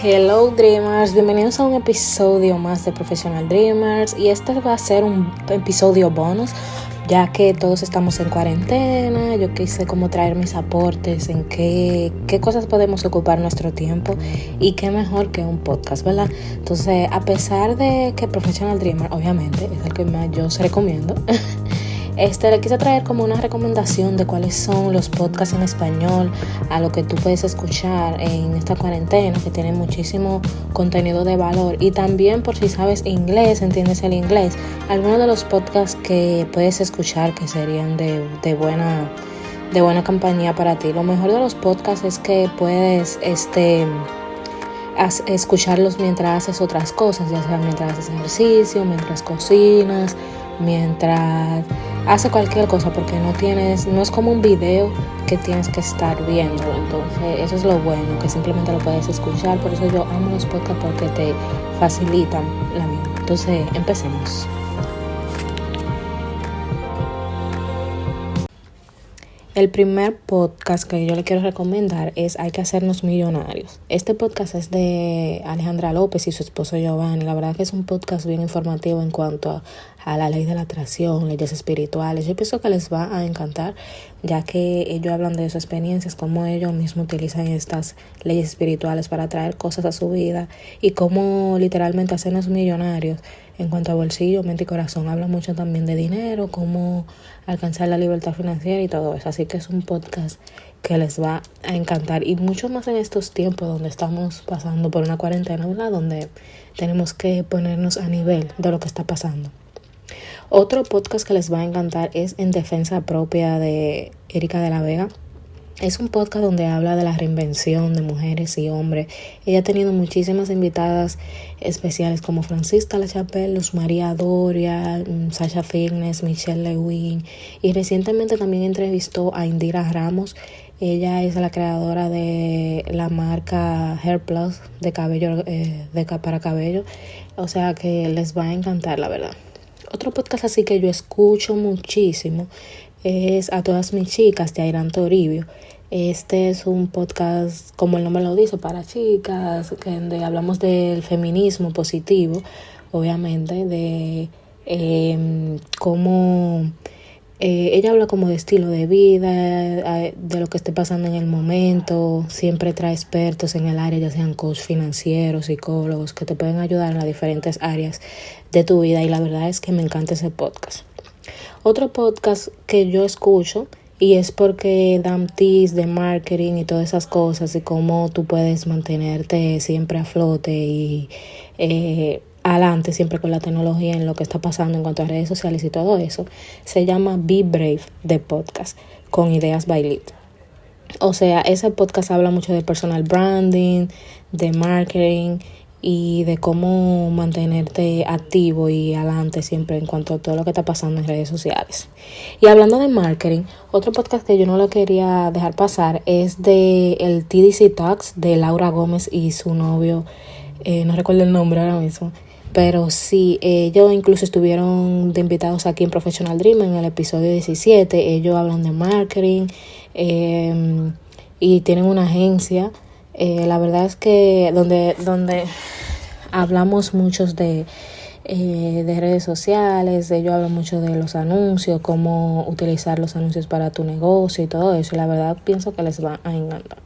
Hello Dreamers, bienvenidos a un episodio más de Professional Dreamers y este va a ser un episodio bonus ya que todos estamos en cuarentena. Yo quise como traer mis aportes en qué cosas podemos ocupar nuestro tiempo y qué mejor que un podcast, ¿verdad? Entonces, a pesar de que Professional Dreamer obviamente es el que más yo os recomiendo, le quise traer como una recomendación de cuáles son los podcasts en español a lo que tú puedes escuchar en esta cuarentena, que tiene muchísimo contenido de valor. Y también, por si sabes inglés, entiendes el inglés, algunos de los podcasts que puedes escuchar que serían de buena compañía para ti. Lo mejor de los podcasts es que puedes escucharlos mientras haces otras cosas, ya sea mientras haces ejercicio, mientras cocinas, mientras hace cualquier cosa, porque no es como un video que tienes que estar viendo. Entonces eso es lo bueno, que simplemente lo puedes escuchar. Por eso yo amo los podcasts, porque te facilitan la vida. Entonces empecemos. El primer podcast que yo le quiero recomendar es Hay que hacernos millonarios. Este podcast es de Alejandra López y su esposo Giovanni. La verdad que es un podcast bien informativo en cuanto a la ley de la atracción, leyes espirituales. Yo pienso que les va a encantar, ya que ellos hablan de sus experiencias, cómo ellos mismos utilizan estas leyes espirituales para traer cosas a su vida y cómo literalmente hacernos millonarios en cuanto a bolsillo, mente y corazón. Habla mucho también de dinero, cómo alcanzar la libertad financiera y todo eso. Así que es un podcast que les va a encantar, y mucho más en estos tiempos donde estamos pasando por una cuarentena, ¿verdad? Donde tenemos que ponernos a nivel de lo que está pasando. Otro podcast que les va a encantar es En Defensa Propia, de Erika de la Vega. Es un podcast donde habla de la reinvención de mujeres y hombres. Ella ha tenido muchísimas invitadas especiales como Francisca Lachapelle, Luz María Doria, Sasha Fitness, Michelle Lewin, y recientemente también entrevistó a Indira Ramos. Ella es la creadora de la marca Hair Plus de cabello, para cabello. O sea que les va a encantar, la verdad. Otro podcast así que yo escucho muchísimo es A Todas Mis Chicas, de Airán Toribio. Este es un podcast, como el nombre lo dice, para chicas, donde hablamos del feminismo positivo, obviamente, de cómo ella habla como de estilo de vida, de lo que esté pasando en el momento. Siempre trae expertos en el área, ya sean coach financieros, psicólogos, que te pueden ayudar en las diferentes áreas de tu vida, y la verdad es que me encanta ese podcast. Otro podcast que yo escucho, y es porque dan tips de marketing y todas esas cosas, y cómo tú puedes mantenerte siempre a flote y adelante siempre con la tecnología en lo que está pasando en cuanto a redes sociales y todo eso. Se llama Be Brave, de podcast, con Ideas by Lit. O sea, ese podcast habla mucho de personal branding, de marketing y de cómo mantenerte activo y adelante siempre en cuanto a todo lo que está pasando en redes sociales. Y hablando de marketing, otro podcast que yo no lo quería dejar pasar es de el TDC Talks, de Laura Gómez y su novio, no recuerdo el nombre ahora mismo, pero sí, ellos incluso estuvieron de invitados aquí en Professional Dream en el episodio 17. Ellos hablan de marketing y tienen una agencia. La verdad es que donde hablamos muchos de redes sociales. Ellos hablan mucho de los anuncios, cómo utilizar los anuncios para tu negocio y todo eso. Y la verdad pienso que les va a encantar.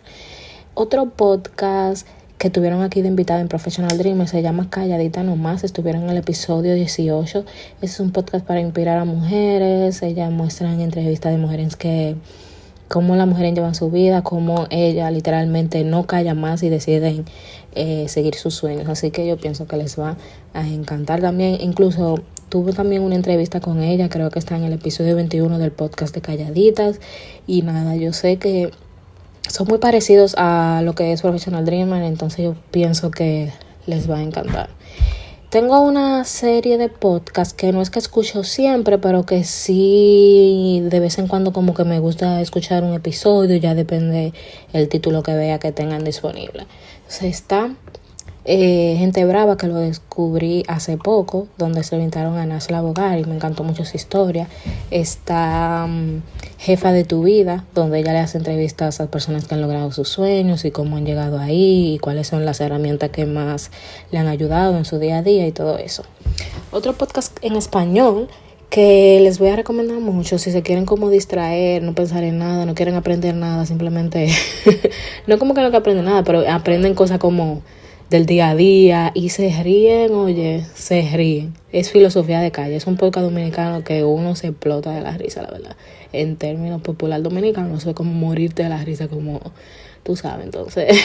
Otro podcast que tuvieron aquí de invitada en Professional Dream se llama Calladita Nomás. Estuvieron en el episodio 18. Es un podcast para inspirar a mujeres. Ellas muestran entrevistas de mujeres cómo las mujeres llevan su vida, cómo ella literalmente no calla más y deciden seguir sus sueños. Así que yo pienso que les va a encantar también. Incluso tuve también una entrevista con ella, creo que está en el episodio 21 del podcast de Calladitas. Y nada, yo sé que son muy parecidos a lo que es Professional Dreamer, entonces yo pienso que les va a encantar. Tengo una serie de podcasts que no es que escucho siempre, pero que sí de vez en cuando como que me gusta escuchar un episodio, ya depende el título que vea que tengan disponible. Entonces está Gente Brava, que lo descubrí hace poco, donde se invitaron a Nasla Bogar y me encantó mucho su historia. Está Jefa de tu Vida, donde ella le hace entrevistas a personas que han logrado sus sueños y cómo han llegado ahí y cuáles son las herramientas que más le han ayudado en su día a día y todo eso. Otro podcast en español que les voy a recomendar mucho si se quieren como distraer, no pensar en nada, no quieren aprender nada, simplemente no como que no que aprenden nada, pero aprenden cosas como del día a día y se ríen, oye, se ríen. Es Filosofía de Calle, es un podcast dominicano que uno se explota de la risa, la verdad. En términos popular dominicanos, es como morirte de la risa, como tú sabes. Entonces,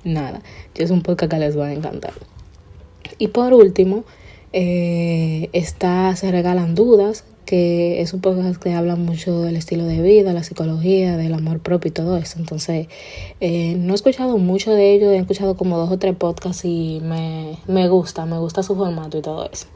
nada, es un podcast que les va a encantar. Y por último, Se Regalan Dudas, que es un podcast que habla mucho del estilo de vida, la psicología, del amor propio y todo eso. Entonces, no he escuchado mucho de ello, he escuchado como 2 o 3 podcasts y me gusta su formato y todo eso.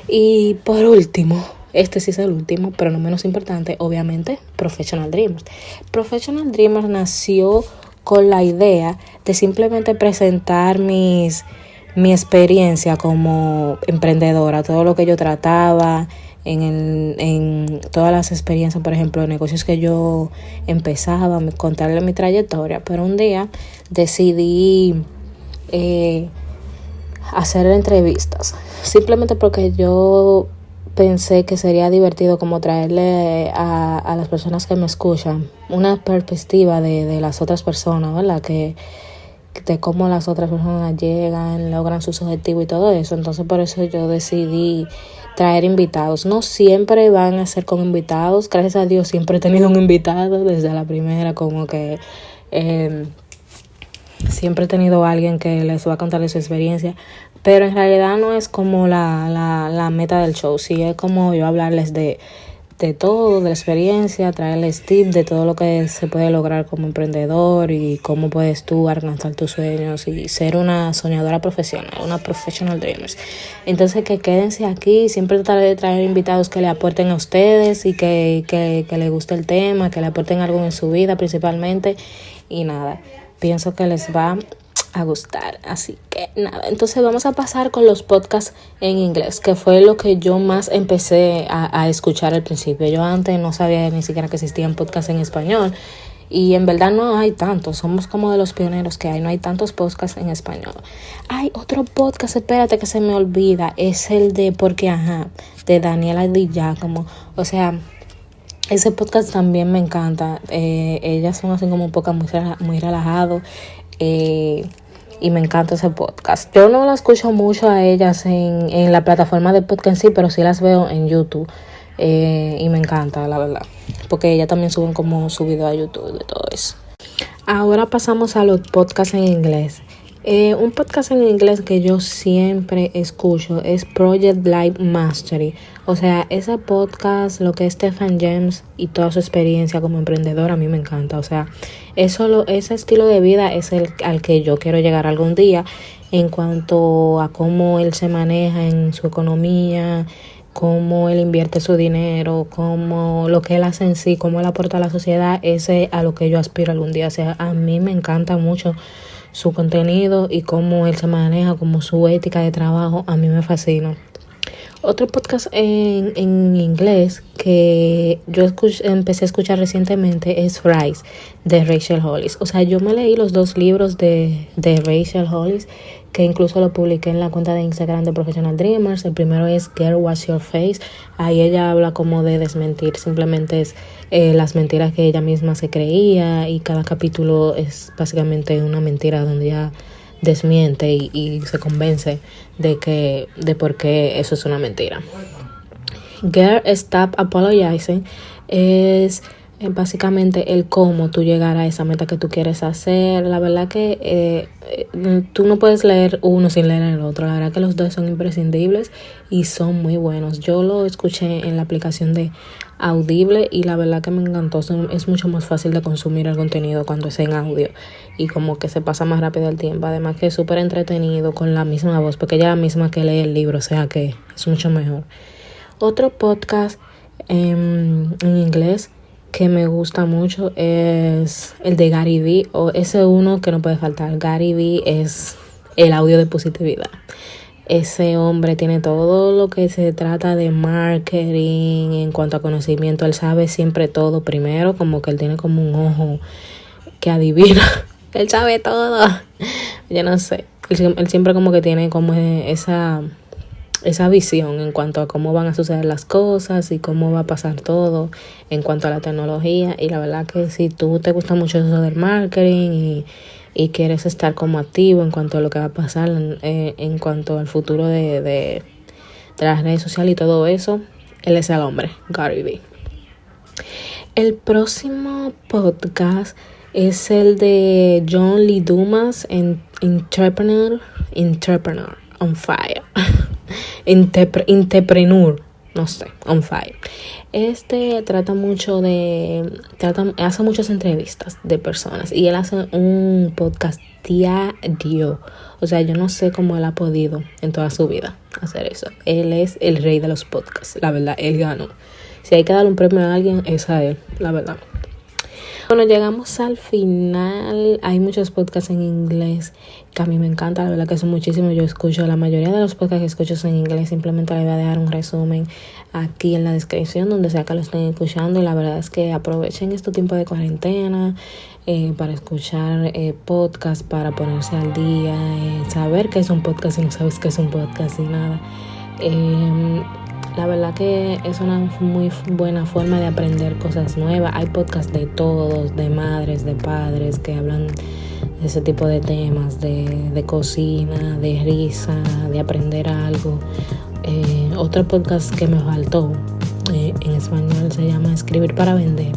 Y por último, este sí es el último, pero no menos importante, obviamente, Professional Dreamers. Professional Dreamers nació con la idea de simplemente presentar mi experiencia como emprendedora, todo lo que yo trataba en todas las experiencias, por ejemplo, negocios que yo empezaba, contarle mi trayectoria. Pero un día decidí hacer entrevistas, simplemente porque yo pensé que sería divertido como traerle a las personas que me escuchan una perspectiva de las otras personas, ¿verdad? De cómo las otras personas llegan, logran sus objetivos y todo eso. Entonces por eso yo decidí traer invitados. No siempre van a ser con invitados, gracias a Dios siempre he tenido un invitado desde la primera, como que siempre he tenido a alguien que les va a contar su experiencia, pero en realidad no es como la meta del show. Sí es como yo hablarles de todo, de la experiencia, traerles tips de todo lo que se puede lograr como emprendedor y cómo puedes tú alcanzar tus sueños y ser una soñadora profesional, una professional dreamers. Entonces que quédense aquí, siempre trataré de traer invitados que le aporten a ustedes y que les guste el tema, que le aporten algo en su vida principalmente. Y nada, pienso que les va a gustar, así que nada, entonces vamos a pasar con los podcasts en inglés, que fue lo que yo más empecé a escuchar al principio. Yo antes no sabía ni siquiera que existían podcasts en español y en verdad no hay tantos, somos como de los pioneros que hay, no hay tantos podcasts en español. Hay otro podcast, espérate que se me olvida, es el de Porque Ajá, de Daniela Di Giacomo. O sea, ese podcast también me encanta. Ellas son así como un podcast muy relajado. Y me encanta ese podcast. Yo no la escucho mucho a ellas en la plataforma de podcast en sí, pero sí las veo en YouTube. Y me encanta, la verdad. Porque ellas también suben como su video a YouTube de todo eso. Ahora pasamos a los podcasts en inglés. Un podcast en inglés que yo siempre escucho es Project Life Mastery. O sea, ese podcast, lo que es Stephen James y toda su experiencia como emprendedor, a mí me encanta. O sea, ese estilo de vida es el al que yo quiero llegar algún día en cuanto a cómo él se maneja en su economía, cómo él invierte su dinero, cómo lo que él hace en sí, cómo él aporta a la sociedad. Ese a lo que yo aspiro algún día. O sea, a mí me encanta mucho su contenido y cómo él se maneja, como su ética de trabajo, a mí me fascina. Otro podcast en inglés que yo empecé a escuchar recientemente es Rise, de Rachel Hollis. O sea, yo me leí los 2 libros de Rachel Hollis, que incluso lo publiqué en la cuenta de Instagram de Professional Dreamers. El primero es Girl, What's Your Face. Ahí ella habla como de desmentir, simplemente es las mentiras que ella misma se creía, y cada capítulo es básicamente una mentira donde ella desmiente y se convence de por qué eso es una mentira. Girl, Stop Apologizing es básicamente el cómo tú llegar a esa meta que tú quieres hacer. La verdad que tú no puedes leer uno sin leer el otro. La verdad que los 2 son imprescindibles y son muy buenos. Yo lo escuché en la aplicación de Audible y la verdad que me encantó. Es mucho más fácil de consumir el contenido cuando es en audio y como que se pasa más rápido el tiempo. Además que es súper entretenido con la misma voz, porque ella es la misma que lee el libro, o sea que es mucho mejor. Otro podcast en inglés que me gusta mucho es el de Gary Vee, o ese uno que no puede faltar. Gary Vee es el audio de positividad. Ese hombre tiene todo lo que se trata de marketing en cuanto a conocimiento. Él sabe siempre todo. Primero, como que él tiene como un ojo que adivina. Él sabe todo. Yo no sé. Él siempre como que tiene como esa visión en cuanto a cómo van a suceder las cosas y cómo va a pasar todo en cuanto a la tecnología. Y la verdad que si tú te gusta mucho eso del marketing y quieres estar como activo en cuanto a lo que va a pasar en cuanto al futuro de las redes sociales y todo eso, él es el hombre, Gary Vee. El próximo podcast es el de John Lee Dumas, Entrepreneur on Fire. Entrepreneur, no sé, on fire. Hace muchas entrevistas de personas y él hace un podcast diario. O sea, yo no sé cómo él ha podido en toda su vida hacer eso. Él es el rey de los podcasts, la verdad, él ganó. Si hay que darle un premio a alguien, es a él, la verdad. Bueno, llegamos al final. Hay muchos podcasts en inglés que a mí me encanta, la verdad que son muchísimos. Yo escucho la mayoría de los podcasts que escucho son en inglés. Simplemente les voy a dejar un resumen aquí en la descripción donde sea que lo estén escuchando. Y la verdad es que aprovechen este tiempo de cuarentena para escuchar podcasts, para ponerse al día, saber qué es un podcast si no sabes qué es un podcast y nada. La verdad que es una muy buena forma de aprender cosas nuevas. Hay podcasts de todos, de madres, de padres, que hablan de ese tipo de temas, de cocina, de risa, de aprender algo. Otro podcast que me faltó en español se llama Escribir para Vender,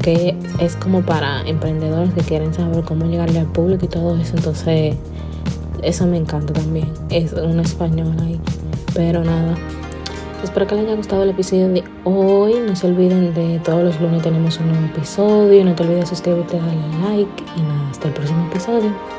que es como para emprendedores que quieren saber cómo llegarle al público y todo eso. Entonces, eso me encanta también. Es un español ahí. Pero nada. Espero que les haya gustado el episodio de hoy. No se olviden de todos los lunes tenemos un nuevo episodio. No te olvides de suscribirte, darle like y nada, hasta el próximo episodio.